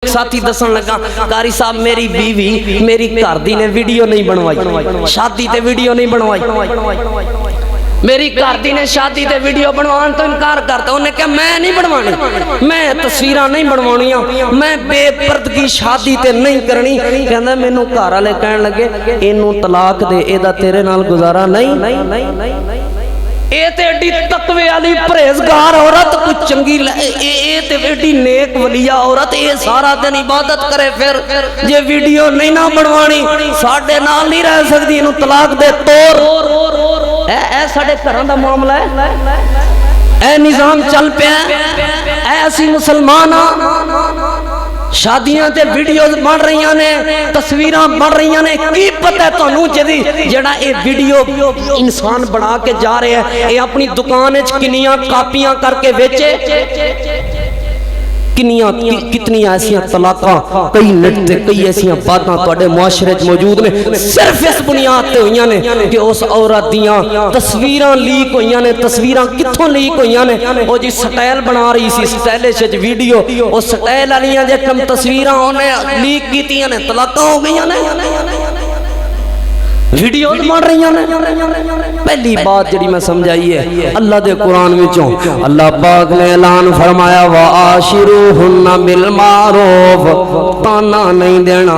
साथी दसन लगा कारी साहब मेरी बीवी मेरी घर दी ने वीडियो नहीं बनवाई, शादी ते वीडियो नहीं बनवाई, मेरी घर दी ने शादी ते वीडियो बनवाने तो इनकार करता। उन्हें कहा मैं नहीं बनवानी, मैं तस्वीरां नहीं बनवानियां, मैं बेपर्दगी शादी ते नहीं करनी। कहंदा मैनू घर वाले कहन लगे इनू तलाक दे, एदा तेरे नाल गुजारा नहीं। ए ते एडी तकवे वाली परहेजगार औरत कुछ चंगी ए ते एडी नेक वलिया औरत ए सारा दिन इबादत करे फिर जे वीडियो नहीं ना बनवानी साडे नाल नहीं रह सकदी, इनू तलाक दे तोड़। ए साडे घरां दा मामला है, ए निजाम चल पिया, ए असी मुसलमान शादियां ते वीडियोज बन रही ने, तस्वीरां बन रही ने, की पता है तुहानू जेड़ा ये वीडियो इंसान बना के जा रहे हैं ये अपनी दुकान किनियां कापियां करके बेचे, कितनी ऐसियां तलाकां कई निट कई ऐसियां बातां तुहाडे मुआशरे च मौजूद ने सिर्फ इस बुनियाद ते होईयां ने कि उस औरत दियां तस्वीरां लीक होईयां ने। तस्वीरां कित्थों लीक होईयां ने? ओ जी स्टाइल बना रही सी, स्टाइलिश वीडियो, ओ स्टाइल वालियां जे कम तस्वीरां ओने लीक कीतियां ने, तलाकां हो गईयां ने, वीडियो बन रही ने। पहली बात जी मैं समझाई है अल्लाह दे कुरान विचों अल्लाह पाक ने ऐलान फरमाया वा आशिरूहुन्ना बिल मारूफ, ताना नहीं देना।